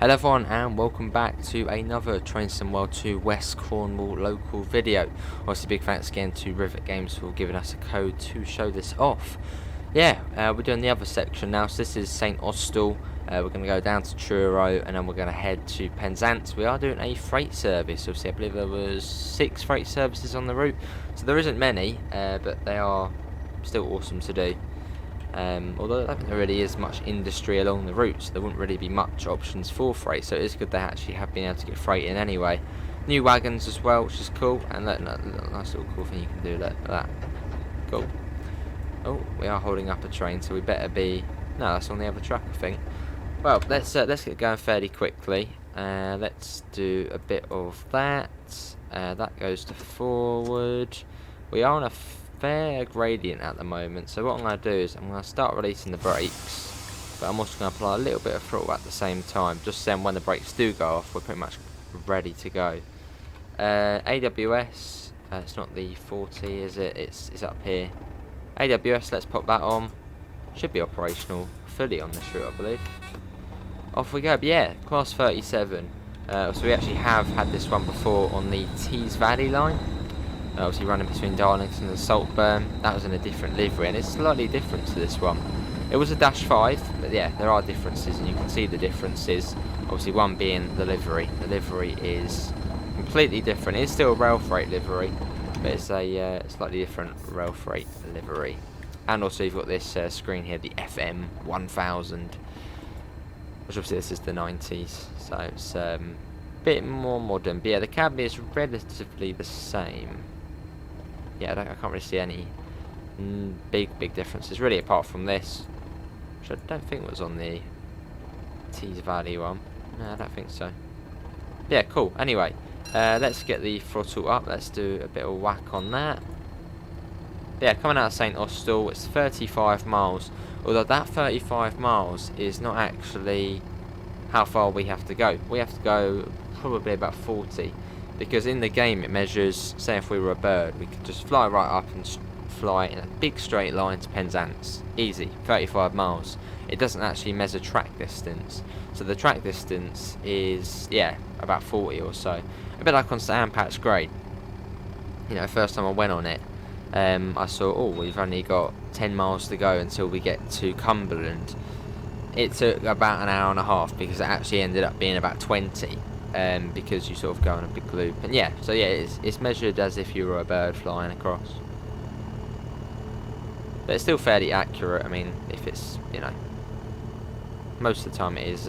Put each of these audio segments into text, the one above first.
Hello everyone and welcome back to another Train Sim World 2 West Cornwall local video. Obviously big thanks again to RIVET Games for giving us a code to show this off. Yeah, we're doing the other section now, so this is St Austell. We're going to go down to Truro and then we're going to head to Penzance. We are doing a freight service. Obviously I believe there was 6 freight services on the route, so there isn't many, but they are still awesome to do. Although I don't think there really is much industry along the route, so there wouldn't really be much options for freight, so it is good they actually have been able to get freight in anyway. New wagons as well, which is cool, and look, nice little cool thing you can do, look at that. Cool. Oh, we are holding up a train, so we better be... No, that's on the other track, I think. Well, let's get going fairly quickly. Let's do a bit of that. That goes to forward. We are on a fair gradient at the moment, so what I'm going to do is I'm going to start releasing the brakes, but I'm also going to apply a little bit of throttle at the same time, just then when the brakes do go off we're pretty much ready to go. AWS, it's not the 40 is it, it's up here. AWS, let's pop that on. Should be operational fully on this route I believe. Off we go. But yeah, class 37, so we actually have had this one before on the Tees Valley line. Obviously running between Darlington and Saltburn. That was in a different livery and it's slightly different to this one. It was a -5, but yeah, there are differences and you can see the differences. Obviously one being the livery. The livery is completely different. It's still a rail freight livery, but it's a slightly different rail freight livery. And also you've got this screen here, the FM 1000, which obviously this is the 90s, so it's a bit more modern. But yeah, the cabin is relatively the same. Yeah, I can't really see any big differences really, apart from this, which I don't think was on the Tees Valley one. No, I don't think so. Yeah, cool. Anyway, let's get the throttle up. Let's do a bit of whack on that. Yeah, coming out of St Austell, it's 35 miles. Although that 35 miles is not actually how far we have to go. We have to go probably about 40. Because in the game it measures, say if we were a bird, we could just fly right up and fly in a big straight line to Penzance. Easy, 35 miles. It doesn't actually measure track distance. So the track distance is, yeah, about 40 or so. A bit like on St Pat's Grade. You know, first time I went on it, I saw, oh, we've only got 10 miles to go until we get to Cumberland. It took about an hour and a half because it actually ended up being about 20. Because you sort of go on a big loop, and yeah, so yeah, it's measured as if you were a bird flying across, but it's still fairly accurate. I mean, if it's, you know, most of the time it is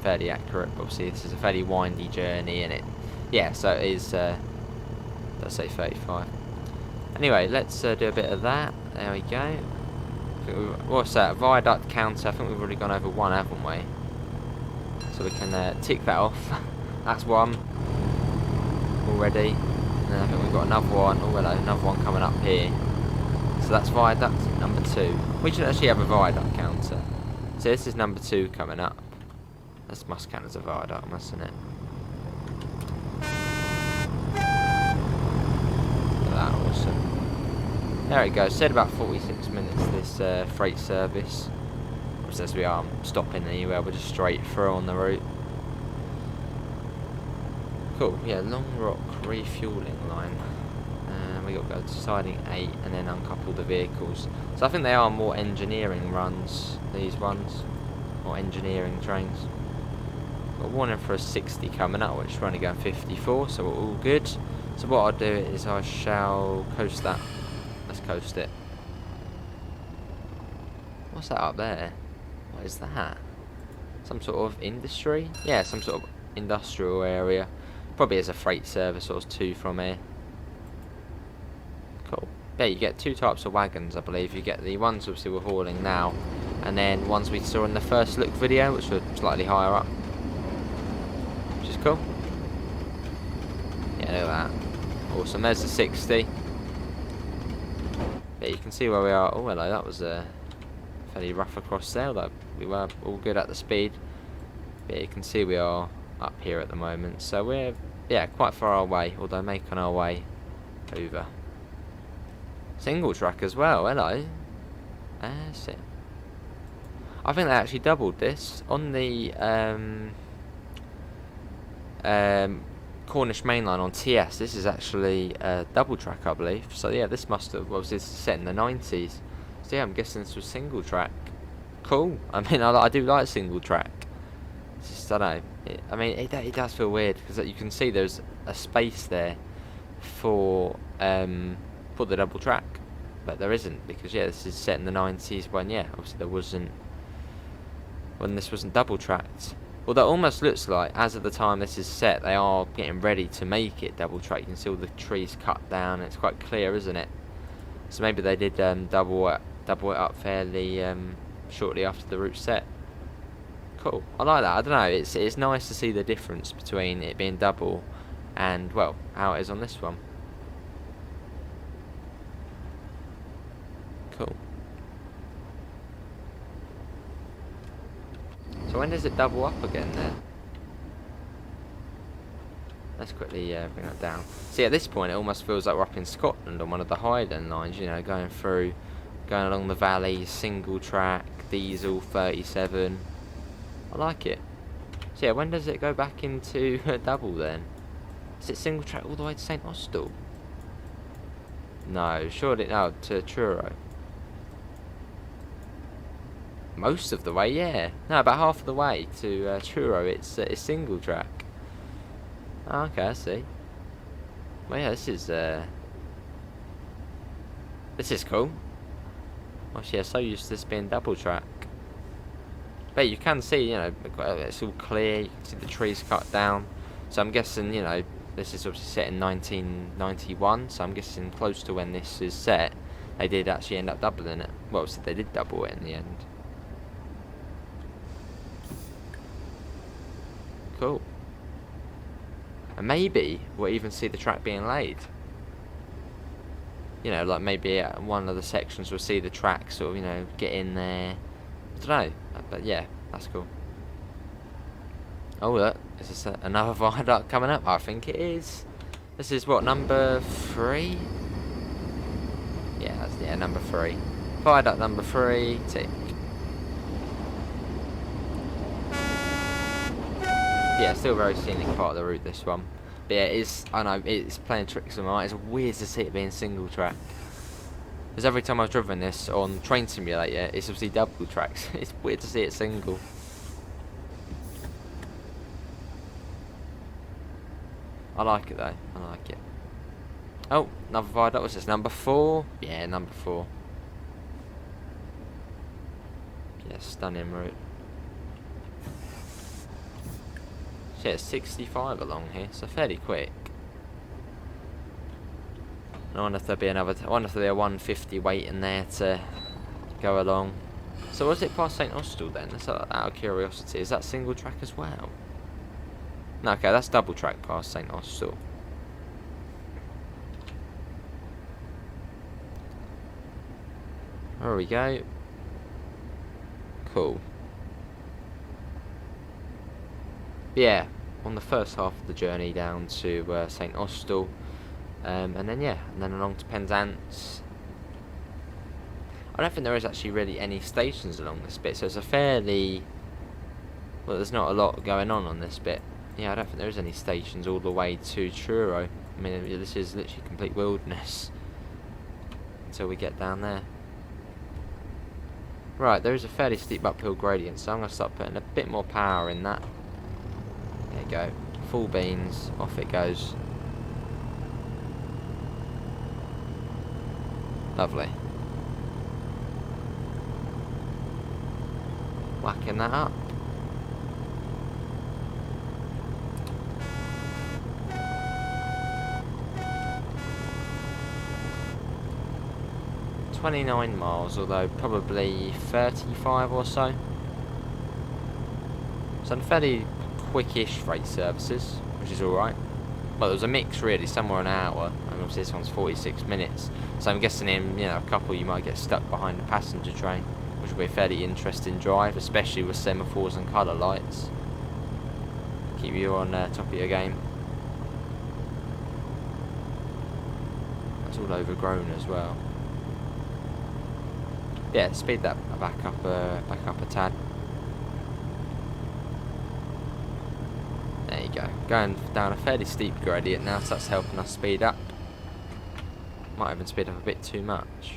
fairly accurate, but obviously this is a fairly windy journey, and it, yeah, so it is, let's say 35. Anyway, let's do a bit of that. There we go. What's that? Viaduct counter. I think we've already gone over one, haven't we? So we can tick that off. That's one already, and then I think we've got another one. Oh hello, another one coming up here. So that's viaduct number 2. We should actually have a viaduct counter. So this is number 2 coming up. This must count as a viaduct, mustn't it? Look at that, awesome. There it goes. Said about 46 minutes this freight service. As we aren't stopping anywhere, we're just straight through on the route. Cool, yeah, Long Rock refueling line. We got to go to siding 8 and then uncouple the vehicles. So I think they are more engineering runs, these ones, or engineering trains. Got warning for a 60 coming up, which we're only going 54, so we're all good. So what I'll do is I shall coast that. Let's coast it. What's that up there? What is that? Some sort of industry? Yeah, some sort of industrial area. Probably as a freight service or 2 from here. Cool. Yeah, you get 2 types of wagons, I believe. You get the ones obviously we're hauling now, and then ones we saw in the first look video, which were slightly higher up, which is cool. Yeah, look at that. Awesome. There's the 60. Yeah, you can see where we are. Oh, hello. That was fairly rough across there, though we were all good at the speed. But yeah, you can see we are up here at the moment, so we're, yeah, quite far away, although making our way over. Single track as well, hello. That's it. I think they actually doubled this on the Cornish Main Line on TS. This is actually a double track, I believe. So yeah, this must have, well, this is set in the 90s. So yeah, I'm guessing this was single track. Cool. I mean, I do like single track. It's just, I don't know. It does feel weird because you can see there's a space there for the double track, but there isn't because yeah, this is set in the 90s when yeah, obviously this wasn't double tracked. Although it almost looks like, as of the time this is set, they are getting ready to make it double track. You can see all the trees cut down. It's quite clear, isn't it? So maybe they did double it up fairly shortly after the route set. Cool. I like that. I don't know. It's nice to see the difference between it being double and, well, how it is on this one. Cool. So when does it double up again then? Let's quickly bring that down. See, at this point it almost feels like we're up in Scotland on one of the Highland lines, you know, going along the valley, single track, diesel, 37. I like it. So yeah, when does it go back into double then? Is it single track all the way to St Austell? No, surely, no, to Truro. Most of the way, yeah. No, about half of the way to Truro, it's single track. Oh, okay, I see. Well, yeah, this is cool. Obviously, yeah, so used to this being double track. But you can see, you know, it's all clear. You can see the trees cut down. So I'm guessing, you know, this is obviously set in 1991. So I'm guessing close to when this is set, they did actually end up doubling it. Well, so they did double it in the end. Cool. And maybe we'll even see the track being laid. You know, like maybe at one of the sections we'll see the track sort of, you know, get in there. I don't know, but yeah, that's cool. Oh look, is this another viaduct coming up? I think it is. This is what, number 3? Yeah, that's number 3. Viaduct number 3, tick. Yeah, still a very scenic part of the route, this one. But yeah, I know, it's playing tricks on my mind. It's weird to see it being single track. Because every time I've driven this on Train Simulator, it's obviously double tracks. It's weird to see it single. I like it though, I like it. Oh, another viaduct, what's this, number 4? Yeah, number 4. Yeah, stunning route. Yeah, it's 65 along here, so fairly quick. I wonder if there'll be a 150 waiting there to go along. So was it past St Austell then? That's out of curiosity. Is that single track as well? No, okay, that's double track past St Austell. There we go. Cool. Yeah, on the first half of the journey down to St Austell, and then along to Penzance. I don't think there is actually really any stations along this bit, so it's a fairly, well, there's not a lot going on this bit. Yeah, I don't think there is any stations all the way to Truro. I mean, this is literally complete wilderness until we get down there. Right, there is a fairly steep uphill gradient, so I'm going to start putting a bit more power in that. There you go, full beans, off it goes. Lovely. Whacking that up. "29 miles, although probably 35 or so. Some fairly quickish freight services, which is alright. Well, there was a mix really, somewhere an hour, and obviously this one's 46 minutes. So I'm guessing in, you know, a couple you might get stuck behind a passenger train, which will be a fairly interesting drive, especially with semaphores and colour lights. Keep you on top of your game. That's all overgrown as well. Yeah, speed that back up a tad. There you go. Going down a fairly steep gradient now, so that's helping us speed up. Might even speed up a bit too much.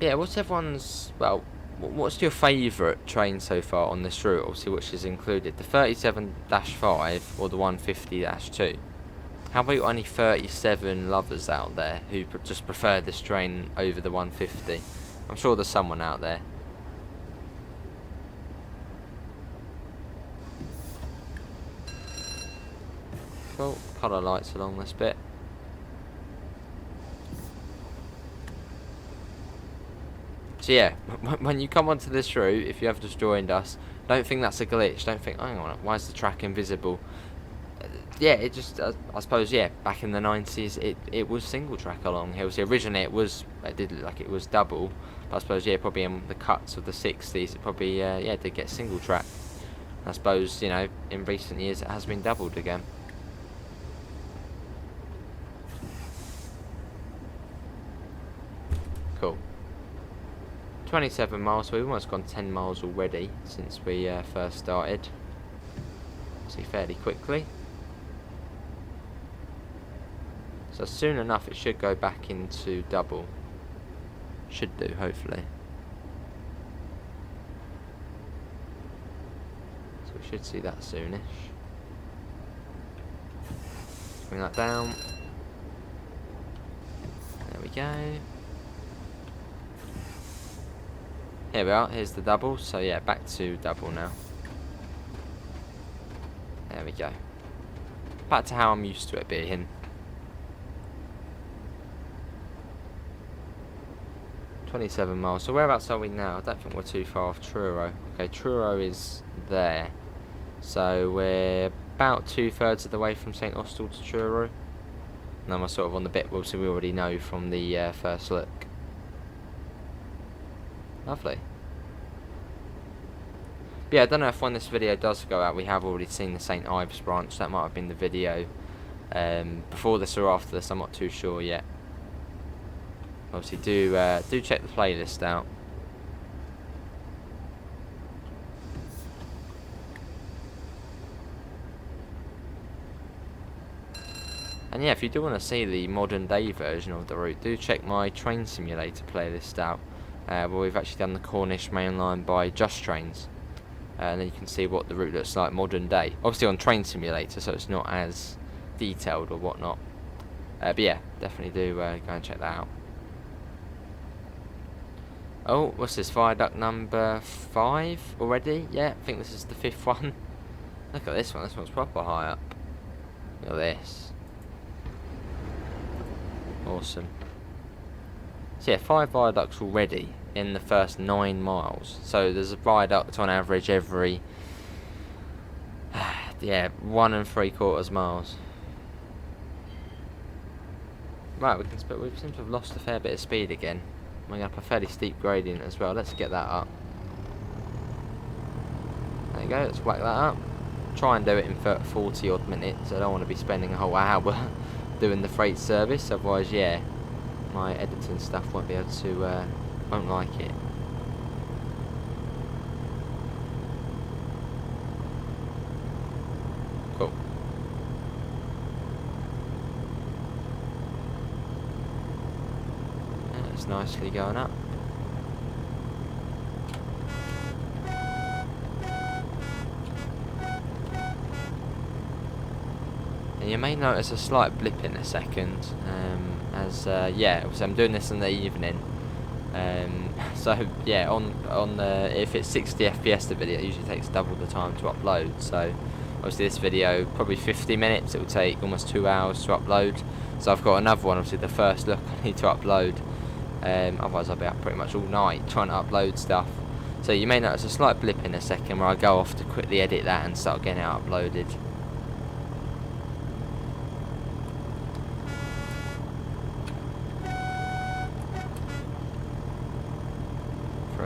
Yeah, what's everyone's, well, what's your favourite train so far on this route? Obviously, which is included, the 37-5 or the 150-2? How about any 37 lovers out there who just prefer this train over the 150? I'm sure there's someone out there. Cool, colour lights along this bit. So yeah, when you come onto this route, if you have just joined us, don't think that's a glitch. Don't think, hang on, why is the track invisible? Yeah, it just, I suppose, yeah, back in the 90s, it was single track along here. So originally it did look like it was double. But I suppose, yeah, probably in the cuts of the 60s, it probably, yeah, did get single track. I suppose, you know, in recent years it has been doubled again. Cool. 27 miles, so we've almost gone 10 miles already since we first started. See, fairly quickly. So soon enough it should go back into double. Should do, hopefully. So we should see that soonish. Bring that down. There we go. Here we are, here's the double, so yeah, back to double now. There we go. Back to how I'm used to it being. 27 miles, so whereabouts are we now? I don't think we're too far off Truro. Okay, Truro is there. So we're about 2/3 of the way from St Austell to Truro. Now we're sort of on the bit, so we already know from the first look. Lovely. But yeah, I don't know if when this video does go out, we have already seen the St Ives branch. That might have been the video before this or after this. I'm not too sure yet. Obviously, do check the playlist out. And yeah, if you do want to see the modern day version of the route, do check my Train Simulator playlist out. Where we've actually done the Cornish main line by Just Trains, and then you can see what the route looks like modern day. Obviously on Train Simulator, so it's not as detailed or whatnot. But yeah, definitely do go and check that out. Oh, what's this? Viaduct number 5 already? Yeah, I think this is the 5th one. Look at this one. This one's proper high up. Look at this. Awesome. So yeah, 5 viaducts already in the first 9 miles. So there's a viaduct on average every yeah, 1 3/4 miles. Right, we seem to have lost a fair bit of speed again. Going up a fairly steep gradient as well. Let's get that up. There you go, let's whack that up. Try and do it in 40 odd minutes. I don't want to be spending a whole hour doing the freight service, otherwise, yeah, my editing stuff won't be able to, won't like it. Cool. Yeah, it's nicely going up. And you may notice a slight blip in a second, yeah, so I'm doing this in the evening. So yeah, on the, if it's 60 FPS the video, it usually takes double the time to upload. So obviously this video, probably 50 minutes, it will take almost 2 hours to upload. So I've got another one, obviously the first look I need to upload. Otherwise I'll be up pretty much all night trying to upload stuff. So you may notice a slight blip in a second where I go off to quickly edit that and start getting it uploaded.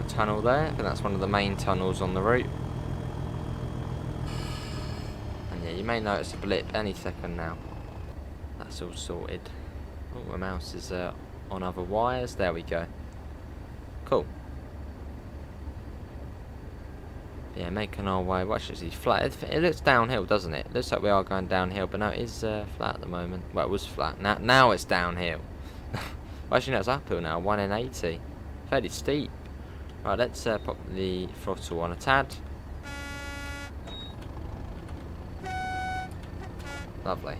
Tunnel there, I think that's one of the main tunnels on the route. And yeah, you may notice a blip any second now. That's all sorted. Oh, my mouse is on other wires. There we go. Cool. Yeah, making our way. Well, actually, it's flat. It looks downhill, doesn't it? It looks like we are going downhill, but no, it is flat at the moment. Well, it was flat. Now it's downhill. Well, actually, no, it's uphill now. 1 in 80. Fairly steep. Right, let's pop the throttle on a tad. Lovely.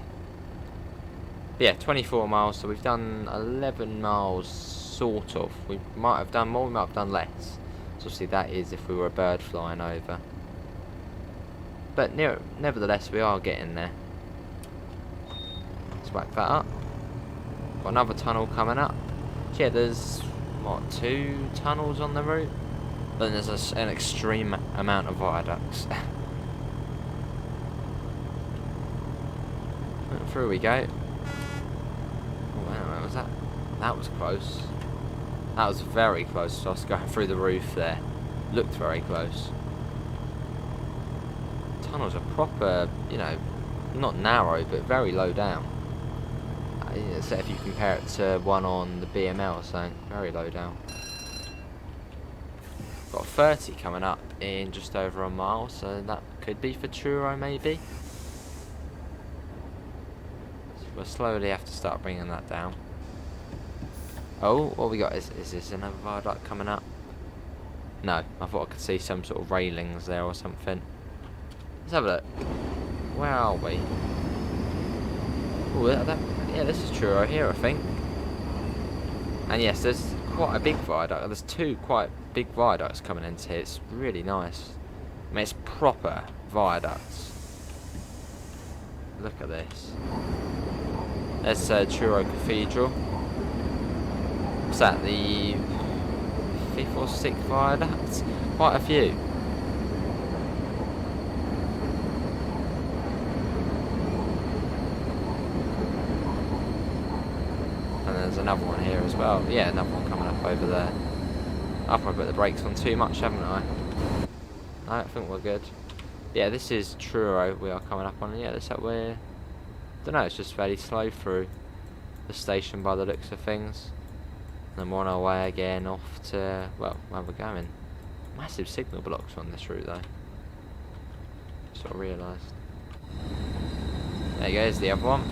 But yeah, 24 miles. So we've done 11 miles, sort of. We might have done more. We might have done less. So obviously that is if we were a bird flying over. But nevertheless, we are getting there. Let's whack that up. Got another tunnel coming up. Yeah, there's, what, 2 tunnels on the route? Then there's an extreme amount of viaducts. Through we go. Oh, wow, was that? That was close. That was very close to us going through the roof there. Looked very close. Tunnels are proper, you know, not narrow, but very low down. So if you compare it to one on the BML or something, very low down. Got 30 coming up in just over a mile, so that could be for Truro maybe. So we'll slowly have to start bringing that down. Oh, what we got? Is this another viaduct coming up? No, I thought I could see some sort of railings there or something. Let's have a look. Where are we? Oh, yeah, this is Truro here, I think. And yes, there's quite a big viaduct. There's 2 quite big viaducts coming into here. It's really nice. I mean, it's proper viaducts. Look at this. There's Truro Cathedral. What's that, the 5th or 6th viaduct? Quite a few. And there's another one here as well. Yeah, another one coming up over there. I've probably put the brakes on too much, haven't I? No, I think we're good. Yeah, this is Truro we are coming up on. Yeah, looks like we're... don't know, it's just fairly slow through the station by the looks of things. And then we're on our way again off to, well, where we're going. Massive signal blocks on this route though. Sort of realised. There you go, here's the other one.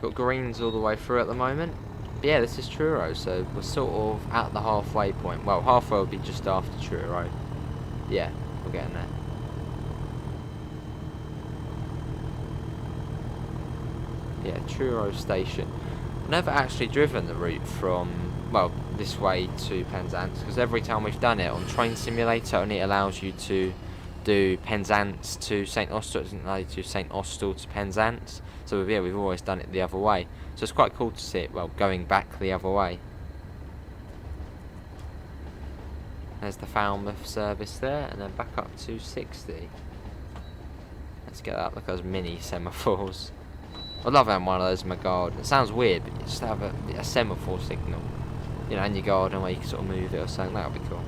Got greens all the way through at the moment. But yeah, this is Truro, so we're sort of at the halfway point. Well, halfway will be just after Truro. Yeah, we're getting there. Yeah, Truro station. I've never actually driven the route from, well, this way to Penzance, because every time we've done it on Train Simulator, it only allows you to do Penzance to St Austell. It doesn't allow you to do St Austell to Penzance. So yeah, we've always done it the other way. So it's quite cool to see it, well, going back the other way. There's the Falmouth service there, and then back up to 60. Let's get that, look at those mini semaphores. I'd love having one of those in my garden. It sounds weird, but you just have a semaphore signal, you know, in your garden where you can sort of move it or something. That would be cool.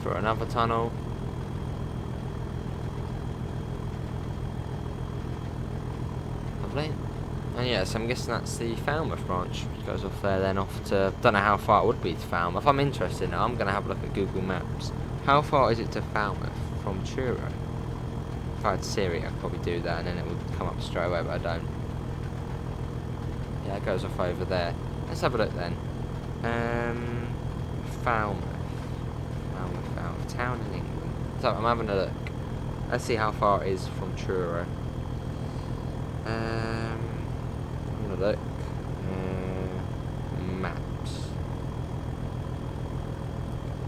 For another tunnel. Lovely. And yeah, so I'm guessing that's the Falmouth branch, which goes off there, then off to, don't know how far it would be to Falmouth. I'm interested now, I'm going to have a look at Google Maps. How far is it to Falmouth from Truro? If I had Siri, I'd probably do that and then it would come up straight away, but I don't. Yeah, it goes off over there. Let's have a look then. Falmouth. Falmouth, town in England. So I'm having a look. Let's see how far it is from Truro. I'm gonna look. Maps.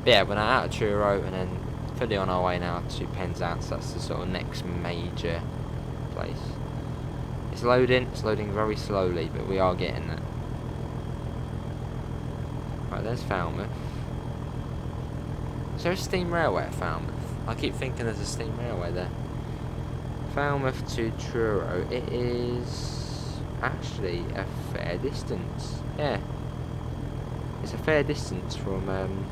But yeah, we're now out of Truro and then fully on our way now to Penzance. That's the sort of next major place. It's loading very slowly, but we are getting there. Right, there's Falmouth. Is there a steam railway at Falmouth? I keep thinking there's a steam railway there. Falmouth to Truro. It is... is actually a fair distance. Yeah. it's a fair distance from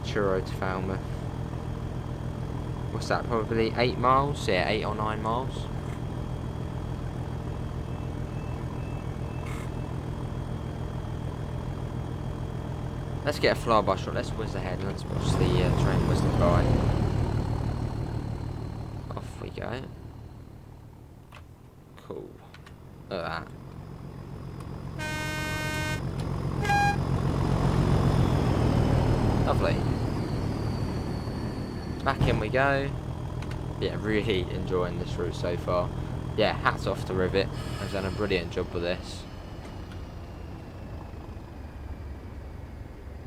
Truro to Falmouth. What's that, probably 8 miles? Yeah, 8 or 9 miles. Let's get a flyby shot. Let's whiz ahead and let's watch the train whizzing by. Off we go. Cool. Look at that. Lovely. Back in we go. Yeah, really enjoying this route so far. Yeah, hats off to Rivet. They've done a brilliant job with this.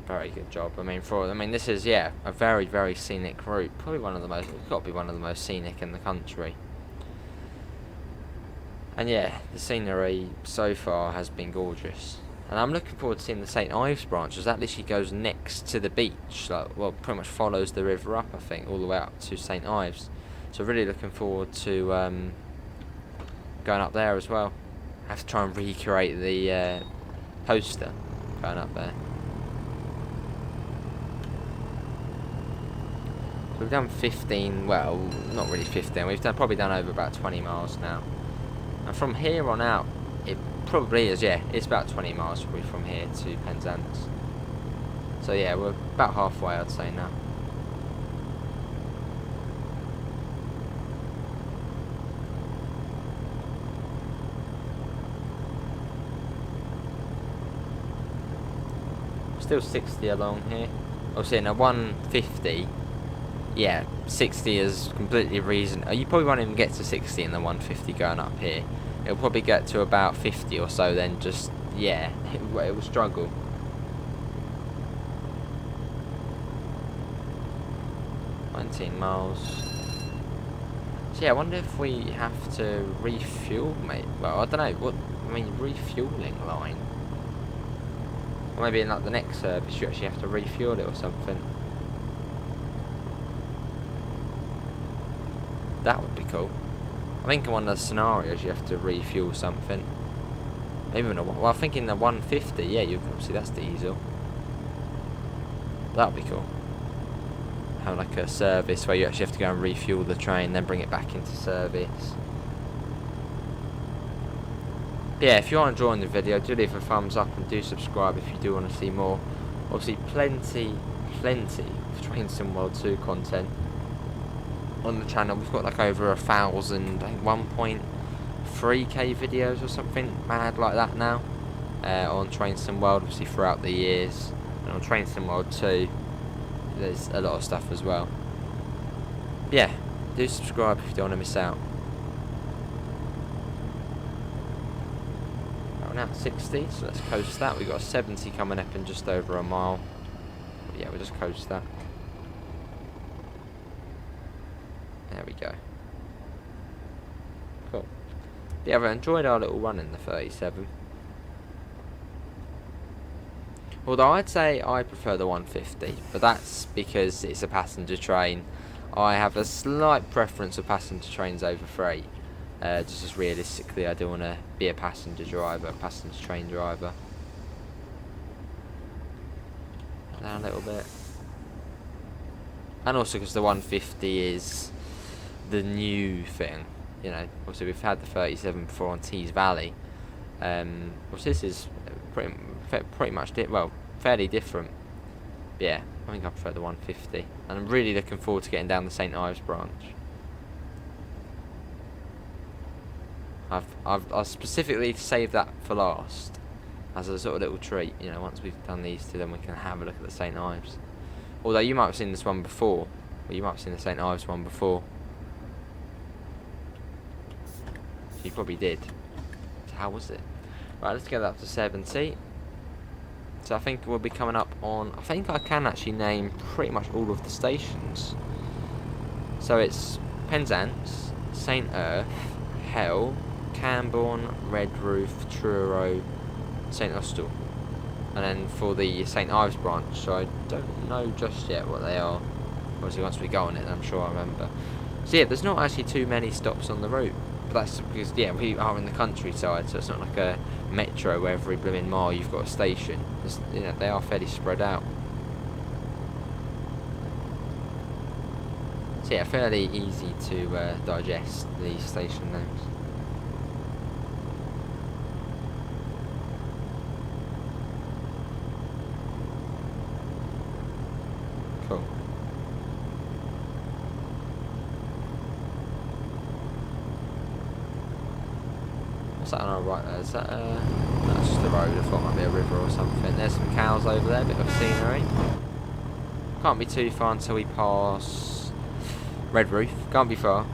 Very good job. I mean, this is, yeah, a very, very scenic route. Probably one of the most, it's got to be one of the most scenic in the country. And yeah, the scenery so far has been gorgeous. And I'm looking forward to seeing the St Ives branch, as that literally goes next to the beach. Like, well, pretty much follows the river up, I think, all the way up to St Ives. So really looking forward to going up there as well. I have to try and recreate the poster going up there. So we've done 15, well, not really 15, we've probably done over about 20 miles now. And from here on out, it probably is, yeah, it's about 20 miles probably from here to Penzance. So yeah, we're about halfway, I'd say now. Still 60 along here. Obviously in a 150, yeah, 60 is completely reasonable. You probably won't even get to 60 in the 150 going up here. It'll probably get to about 50 or so, then just, yeah, it will struggle. $19 miles. So yeah, I wonder if we have to refuel, mate. Well, I don't know, refueling line. Or maybe in like the next service you actually have to refuel it or something. That would be cool. I think in one of the scenarios you have to refuel something. Maybe in well, I think in the 150, yeah, you can see that's diesel. That would be cool. Have like a service where you actually have to go and refuel the train, then bring it back into service. But yeah, if you are enjoying the video, do leave a thumbs up and do subscribe if you do want to see more. Obviously, plenty of Train Sim World 2 content on the channel. We've got like over 1,000, I think 1.3k videos or something mad like that now on Train Sim World, obviously throughout the years. And on Train Sim World 2 there's a lot of stuff as well. But yeah, do subscribe if you don't want to miss out. We're now at 60, so let's coast that. We've got a 70 coming up in just over a mile. But yeah, we'll just coast that. There we go. Cool. Yeah, I've enjoyed our little run in the 37. Although I'd say I prefer the 150, but that's because it's a passenger train. I have a slight preference for passenger trains over freight. Just as realistically, I do want to be a passenger driver, a passenger train driver. Down a little bit. And also because the 150 is the new thing, you know. Also we've had the 37 before on Tees Valley, which this is pretty much fairly different. But yeah, I think I prefer the 150, and I'm really looking forward to getting down the St Ives branch. I've specifically saved that for last as a sort of little treat, you know. Once we've done these two, then we can have a look at the St Ives. Although you might have seen this one before, or you might have seen the St Ives one before. You probably did. So how was it? Right, let's get up to 70. So I think we'll be coming up on, I think I can actually name pretty much all of the stations. So it's Penzance, St Austell, Camborne, Redroof, Truro, St Austell. And then for the St Ives branch, so I don't know just yet what they are. Obviously once we go on it, I'm sure I remember. So yeah, there's not actually too many stops on the route. But that's because, yeah, we are in the countryside, so it's not like a metro where every blooming mile you've got a station. You know, they are fairly spread out. So yeah, fairly easy to digest these station names. Cool. What's that on our right there? Is that that's just the road. I thought it might be a river or something. There's some cows over there, bit of scenery. Can't be too far until we pass Red Roof. Can't be far.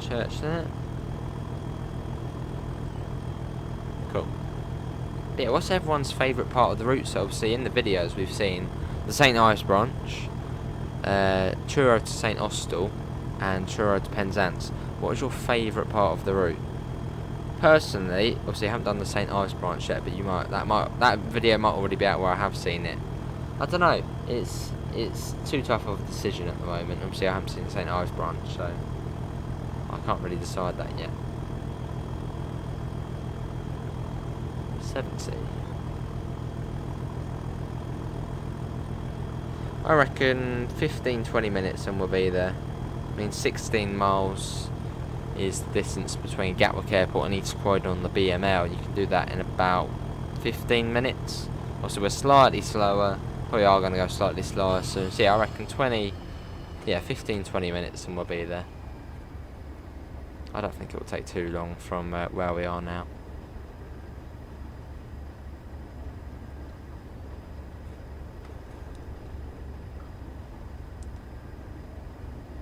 Church there. Cool. Yeah, what's everyone's favourite part of the route? So obviously in the videos we've seen the St Ives branch, Truro to St Austell, and Truro to Penzance. What is your favourite part of the route? Personally, obviously I haven't done the St Ives branch yet, but that video might already be out where I have seen it. I don't know. It's too tough of a decision at the moment. Obviously I haven't seen the St Ives branch, so I can't really decide that yet. 70. I reckon 15-20 minutes and we'll be there. I mean, 16 miles is the distance between Gatwick Airport and East Croydon on the BML. You can do that in about 15 minutes. Also, we're slightly slower. Probably are going to go slightly slower soon. So yeah, I reckon 15-20 minutes and we'll be there. I don't think it will take too long from where we are now.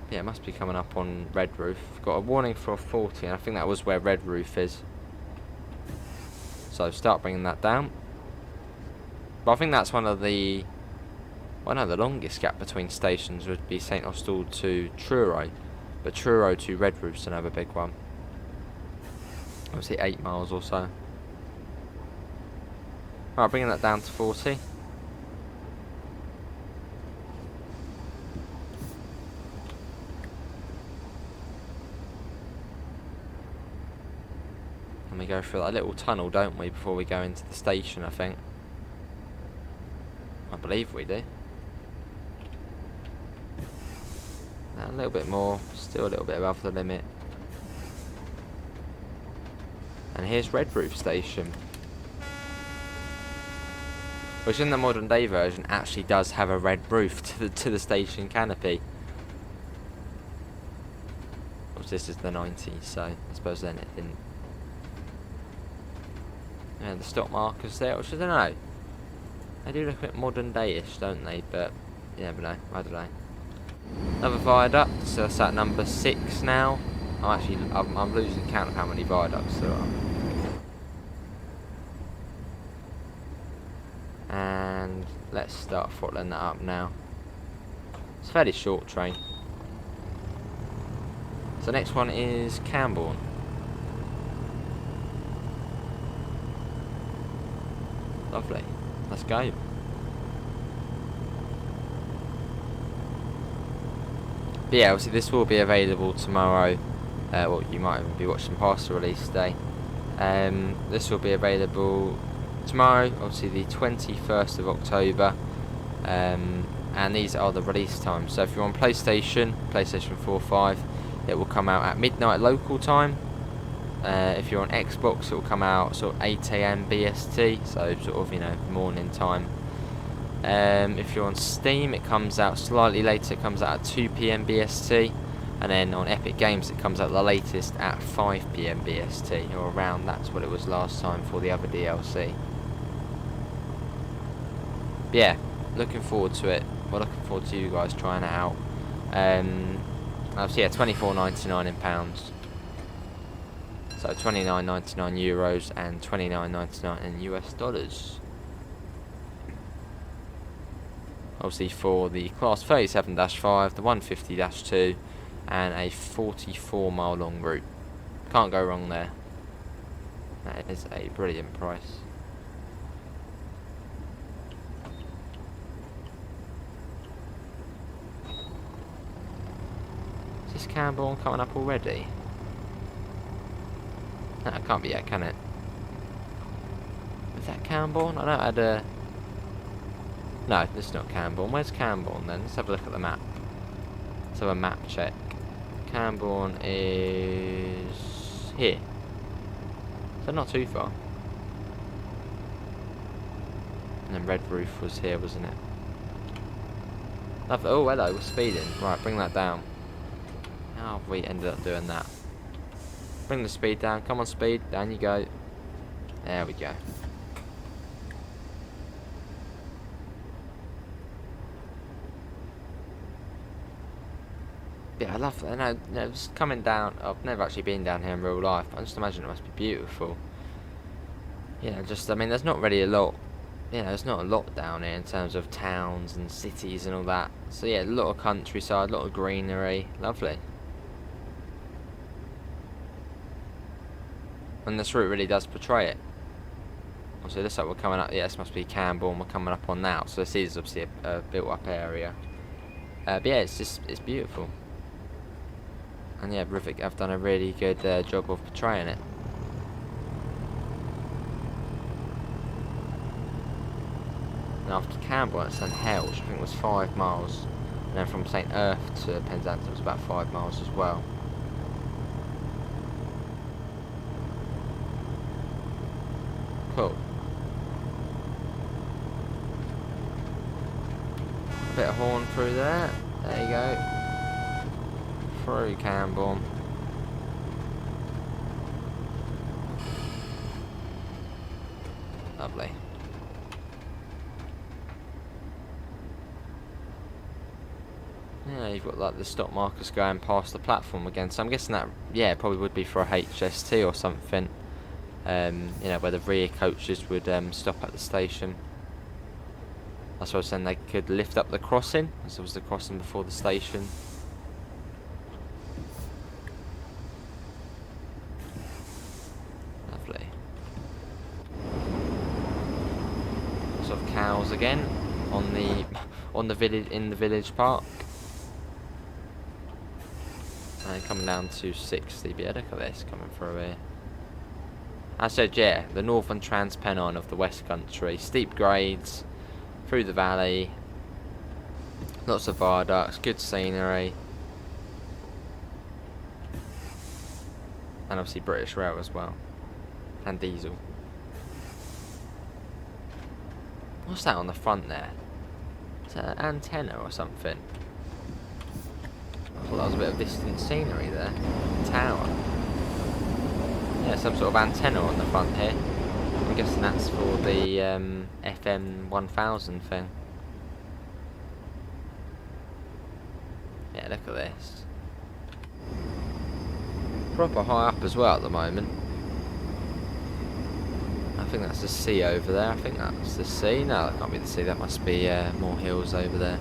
Yeah, it must be coming up on Red Roof. Got a warning for a 40, and I think that was where Red Roof is. So start bringing that down. But I think that's one of the... Well, no, the longest gap between stations would be St Austell to Truro. But Truro to Red Roof's another big one. Obviously 8 miles or so. Alright, bringing that down to 40. And we go through that little tunnel, don't we, before we go into the station, I think. I believe we do. A little bit more, still a little bit above the limit. And here's Red Roof Station, which in the modern day version actually does have a red roof to the station canopy. Of course, this is the 90s, so I suppose then it didn't. And the stop markers there, which I don't know. They do look a bit modern day-ish, don't they? But you never know. I don't know. Another viaduct, so that's at number 6 now. I'm losing count of how many viaducts there are. And let's start throttling that up now. It's a fairly short train. So next one is Camborne. Lovely. Let's go. But yeah, obviously this will be available tomorrow. Well, you might even be watching past the release day. This will be available tomorrow, obviously the 21st of October. And these are the release times. So if you're on PlayStation 4 or 5, it will come out at midnight local time. If you're on Xbox, it will come out sort of 8 AM BST, so sort of, you know, morning time. If you're on Steam, it comes out slightly later. It comes out at 2 PM BST, and then on Epic Games, it comes out the latest at 5 PM BST, or around. That's what it was last time for the other DLC. But yeah, looking forward to it. Well, looking forward to you guys trying it out. Obviously, yeah, £24.99 in pounds. So €29.99 euros and $29.99 in US dollars. Obviously for the Class 37-5, the 150-2, and a 44-mile long route. Can't go wrong there. That is a brilliant price. Is this Camborne coming up already? No, it can't be yet, can it? Is that Camborne? I know I had a... No, this is not Camborne. Where's Camborne then? Let's have a look at the map. Let's have a map check. Camborne is... here. So not too far. And then Red Roof was here, wasn't it? Lovely. Oh, hello, we're speeding. Right, bring that down. How have we ended up doing that? Bring the speed down. Come on, speed. Down you go. There we go. Yeah, I love that. No, just coming down. I've never actually been down here in real life, but I just imagine it must be beautiful. Yeah, just, I mean, there's not really a lot. You know, there's not a lot down here in terms of towns and cities and all that. So yeah, a lot of countryside, a lot of greenery. Lovely. And this route really does portray it. So this like we're coming up. Yeah, this must be Camborne. We're coming up on now. So this is obviously a built-up area. But yeah, it's beautiful. And yeah, RIVET have done a really good job of portraying it. And after Camborne, it's St Austell, which I think was 5 miles. And then from St Austell to Penzance, it was about 5 miles as well. Cool. A bit of horn through there. There you go. Through Camborne. Lovely. Yeah, you've got like the stop markers going past the platform again, so I'm guessing that, yeah, probably would be for a HST or something. You know, where the rear coaches would stop at the station. That's what I was saying, they could lift up the crossing, as there was the crossing before the station. Lovely. Sort of cows again on the village, in the village park. And coming down to 60. But yeah, look at this coming through here. I said, yeah, the northern Transpennine of the West Country. Steep grades through the valley. Lots of viaducts, good scenery. And obviously British Rail as well. And diesel. What's that on the front there? Is that an antenna or something? I thought that was a bit of distant scenery there. Tower. Yeah, some sort of antenna on the front here. I'm guessing that's for the FM 1000 thing. Yeah, look at this. Proper high up as well at the moment. I think that's the sea over there. I think that's the sea. No, that can't be the sea. That must be more hills over there.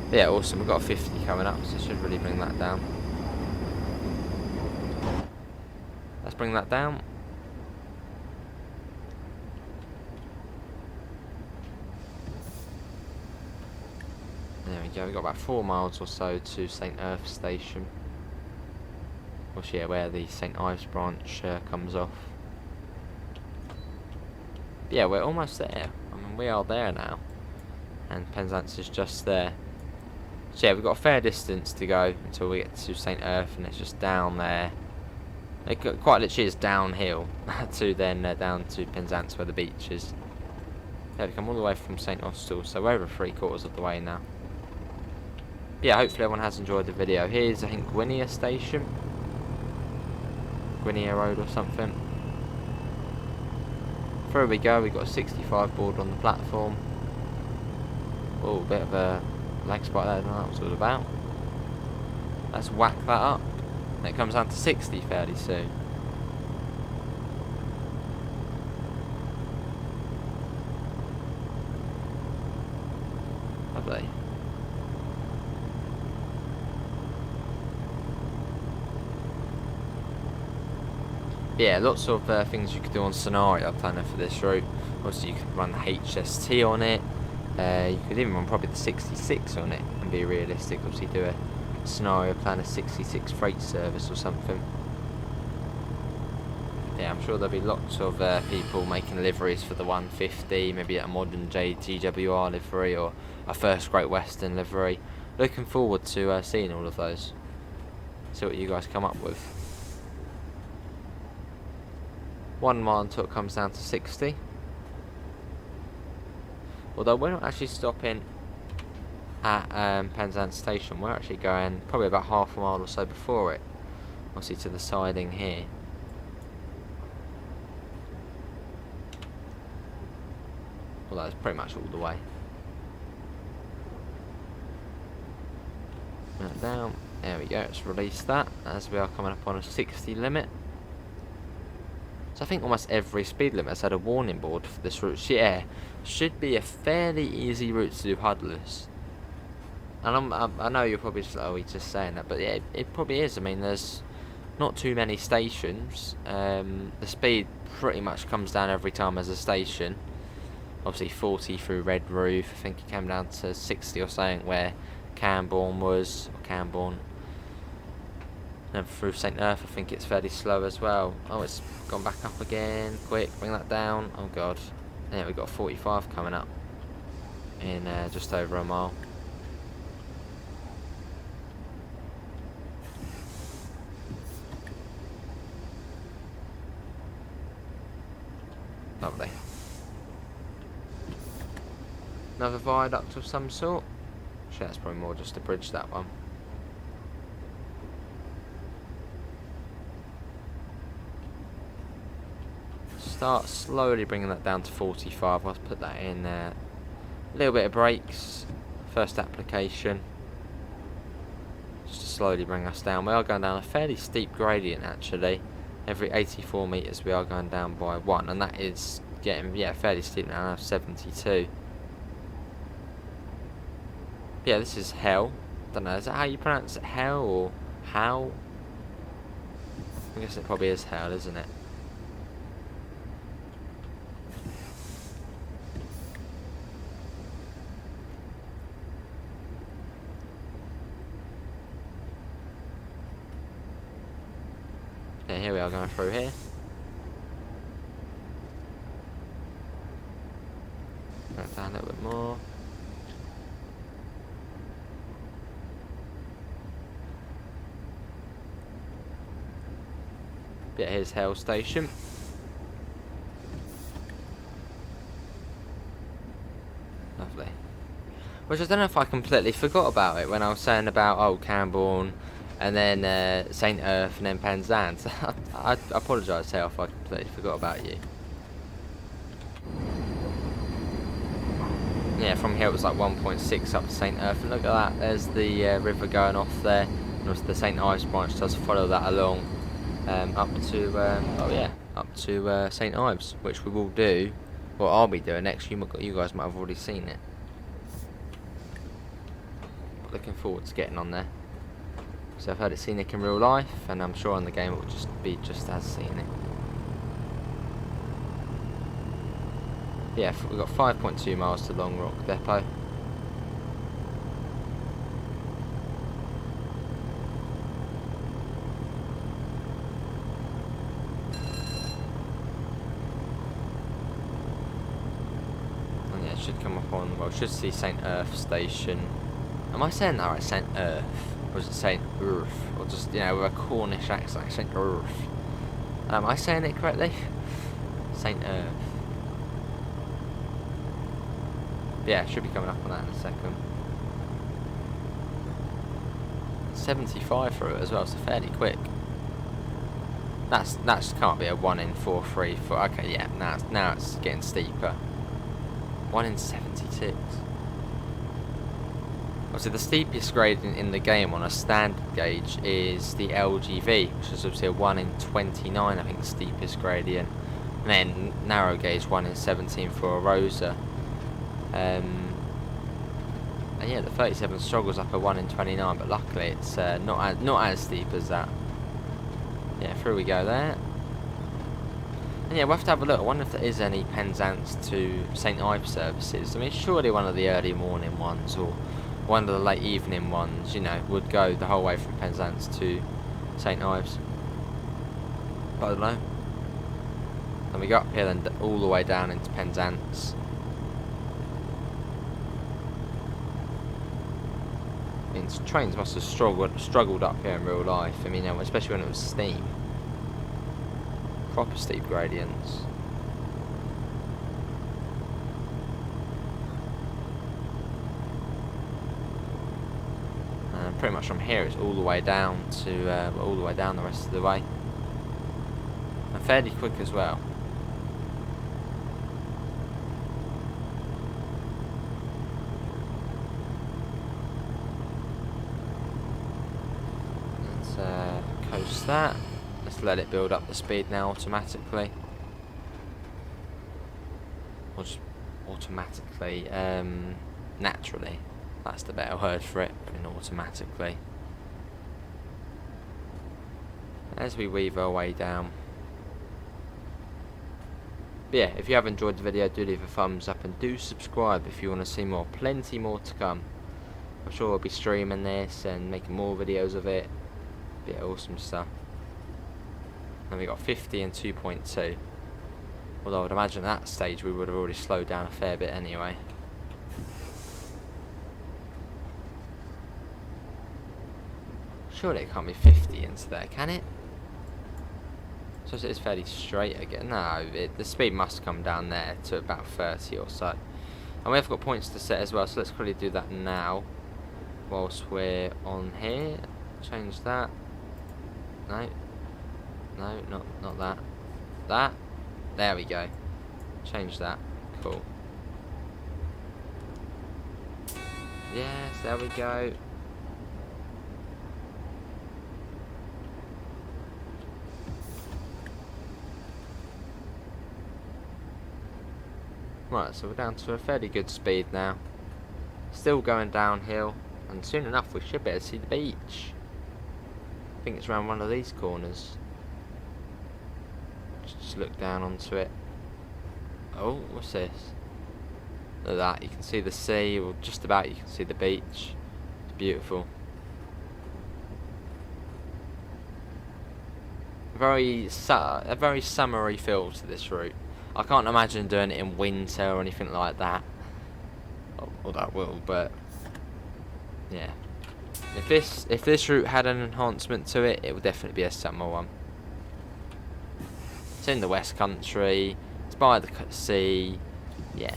But yeah, awesome. We've got a 50 coming up, so should really bring that down. Let's bring that down. There we go. We've got about 4 miles or so to St Austell station. Which, yeah, where the St Ives branch comes off. But yeah, we're almost there. I mean, we are there now. And Penzance is just there. So yeah, we've got a fair distance to go until we get to St Austell, and it's just down there. It quite literally is downhill to then down to Penzance where the beach is. Yeah, we come all the way from St Austell, so we're over 3/4 of the way now. But yeah, hopefully everyone has enjoyed the video. Here's, I think, Gwynia station. Gwynia Road or something. Through we go, we've got a 65 board on the platform. Oh, bit of a leg spike there, I don't know what that was all about. Let's whack that up. And it comes down to 60 fairly soon. Lovely. Yeah, lots of things you could do on scenario planner for this route. Obviously, you could run the HST on it. You could even run probably the 66 on it and be realistic. Obviously, do a scenario planner 66 freight service or something. Yeah, I'm sure there'll be lots of people making liveries for the 150, maybe a modern GWR livery or a First Great Western livery. Looking forward to seeing all of those. See what you guys come up with. 1 mile until it comes down to 60. Although we're not actually stopping at Penzance station, we're actually going probably about half a mile or so before it. Obviously to the siding here. Well, that's pretty much all the way. That down. There we go. Let's release that as we are coming up on a 60 limit. So I think almost every speed limit has had a warning board for this route. So yeah, should be a fairly easy route to do huddlers. And I know you're probably just like, oh, he's just saying that, but yeah, it probably is. I mean, there's not too many stations. The speed pretty much comes down every time there's a station. Obviously 40 through Red Roof. I think it came down to 60 or something where Camborne was, or Camborne. And through St Earth, I think it's fairly slow as well. Oh, it's gone back up again. Quick, bring that down. Oh god. Yeah, we've got 45 coming up in just over a mile. Lovely. Another viaduct of some sort. Actually, that's probably more just a bridge, that one. Start slowly bringing that down to 45. Let's put that in there. A little bit of brakes. First application. Just to slowly bring us down. We are going down a fairly steep gradient actually. Every 84 metres we are going down by 1. And that is getting, yeah, fairly steep now. 72. Yeah, this is hell. Don't know, is that how you pronounce it? Hell or how? I guess it probably is hell, isn't it? Yeah, here we are going through here. Go down a little bit more. Yeah, here's Hell Station. Lovely. Which I don't know if I completely forgot about it when I was saying about, oh, Camborne, and then St Earth, and then Penzance. I apologise, Hell, if I completely forgot about you. Yeah, from here it was like 1.6 up to St Earth, and look at that, there's the river going off there, and also the St Ives branch does follow that along. Up to oh yeah, up to St Ives, which we will do. Well, I'll be doing next. You guys might have already seen it. Looking forward to getting on there. So I've heard it's scenic in real life, and I'm sure on the game it will just be just as scenic. Yeah, we've got 5.2 miles to Long Rock Depot. Should come up on, well, should see St Earth Station. Am I saying that right? St Earth? Or is it St Earth? Or just, you know, with a Cornish accent, St Earth. Am I saying it correctly? St Earth. Yeah, should be coming up on that in a second. 75 through it as well, so fairly quick. That can't be a 1 in 4 3 4. Okay, yeah, now it's getting steeper. 1 in 76. Obviously, the steepest grade in the game on a standard gauge is the LGV, which is obviously a 1 in 29, I think, steepest gradient. And then narrow gauge 1 in 17 for a Rosa. And yeah, the 37 struggles up a 1 in 29, but luckily it's not as steep as that. Yeah, through we go there. And yeah, we'll have to have a look. I wonder if there is any Penzance to St Ives services. I mean, surely one of the early morning ones or one of the late evening ones, you know, would go the whole way from Penzance to St Ives. But I don't know. And we go up here then all the way down into Penzance. I mean, trains must have struggled up here in real life. I mean, especially when it was steam. Proper steep gradients. And pretty much from here it's all the way down to all the way down the rest of the way. And fairly quick as well. Coast that. Let's let it build up the speed now automatically. Or just automatically, naturally. That's the better word for it, than automatically. As we weave our way down. But yeah, if you have enjoyed the video, do leave a thumbs up and do subscribe if you want to see more. Plenty more to come. I'm sure I'll be streaming this and making more videos of it. Yeah, awesome stuff. And we got 50 and 2.2. Although I would imagine at that stage we would have already slowed down a fair bit anyway. Surely it can't be 50 into there, can it? So it is fairly straight again. No, the speed must come down there to about 30 or so. And we have got points to set as well, so let's quickly do that now. Whilst we're on here. Change that. No. No, not that. That. There we go. Change that. Cool. Yes, there we go. Right, so we're down to a fairly good speed now. Still going downhill, and soon enough we should be able to see the beach. I think it's around one of these corners. Just look down onto it. Oh, what's this? Look at that, you can see the sea, or just about you can see the beach. It's beautiful. A very summery feel to this route. I can't imagine doing it in winter or anything like that. Although that will, but yeah. If this route had an enhancement to it, it would definitely be a summer one. It's in the West Country. It's by the sea. Yeah.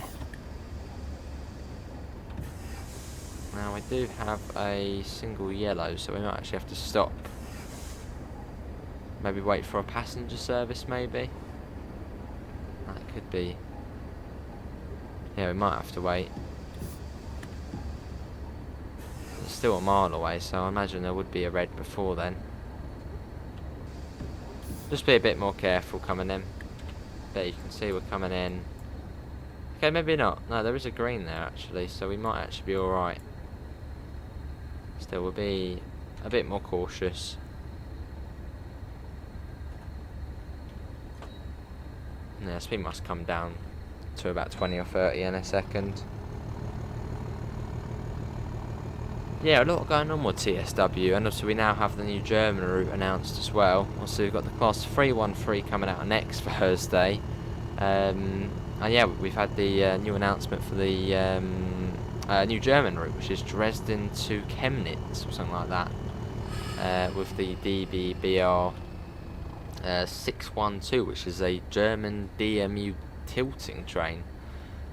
Now we do have a single yellow, so we might actually have to stop. Maybe wait for a passenger service, maybe. That could be. Yeah, we might have to wait. It's still a mile away, so I imagine there would be a red before then. Just be a bit more careful coming in. There you can see we're coming in. Okay, maybe not. No, there is a green there actually, so we might actually be alright. Still, we'll be a bit more cautious. Yeah, speed must come down to about 20 or 30 in a second. Yeah, a lot going on with TSW, and also we now have the new German route announced as well. Also we've got the class 313 coming out next Thursday. And yeah, we've had the new announcement for the new German route, which is Dresden to Chemnitz or something like that. With the DBBR 612, which is a German DMU tilting train,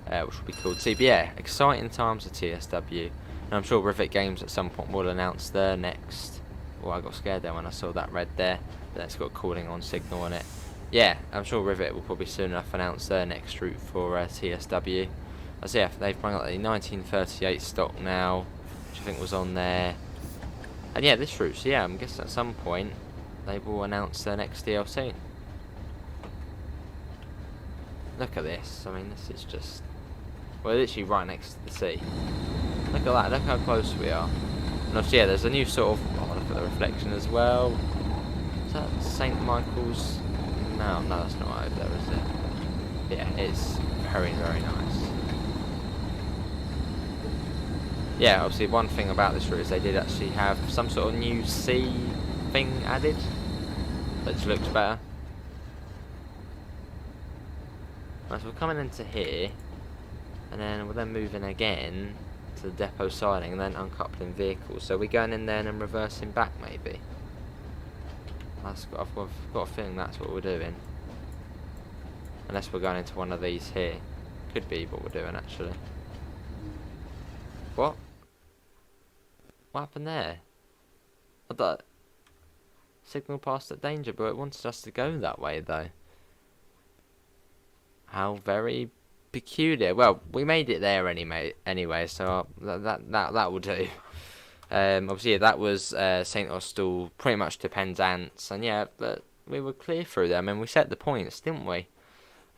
which will be called C. But yeah, exciting times at TSW. And I'm sure RIVET Games at some point will announce their next. Oh, I got scared there when I saw that red there, but it's got a calling on signal on it. Yeah, I'm sure RIVET will probably soon enough announce their next route for TSW. As yeah, they've brought up the 1938 stock now, which I think was on there. And yeah, this route, so yeah, I'm guessing at some point they will announce their next DLC. Look at this, I mean, this is just... We're literally right next to the sea. Look at that, look how close we are. And also, yeah, there's a new sort of... Oh, look at the reflection as well. Is that St Michael's Oh, no, that's not over there, is it? Yeah, it's very, very nice. Yeah, obviously one thing about this route is they did actually have some sort of new C thing added, which looks better. Right, so we're coming into here, and then we're then moving again to the depot siding, and then uncoupling vehicles. So we're going in there and then reversing back, maybe. I've got a feeling that's what we're doing. Unless we're going into one of these here. Could be what we're doing, actually. What? What happened there? I thought signal passed at danger, but it wanted us to go that way, though. How very peculiar. Well, we made it there anyway, so that will do. Obviously, yeah, that was St Austell, pretty much to Penzance, and yeah, but we were clear through them, and we set the points, didn't we?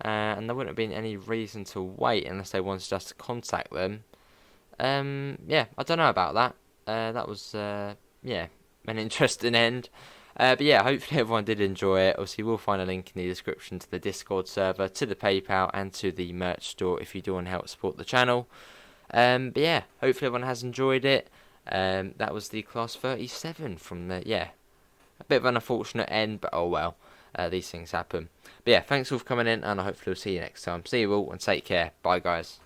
And there wouldn't have been any reason to wait unless they wanted us to contact them. Yeah, I don't know about that. That was yeah, an interesting end. But yeah, hopefully everyone did enjoy it. Obviously, we'll find a link in the description to the Discord server, to the PayPal, and to the merch store if you do want to help support the channel. But yeah, hopefully everyone has enjoyed it. That was the Class 37 from the, yeah, a bit of an unfortunate end, but oh well, these things happen. But yeah, thanks all for coming in, and I hopefully will see you next time. See you all, and take care. Bye, guys.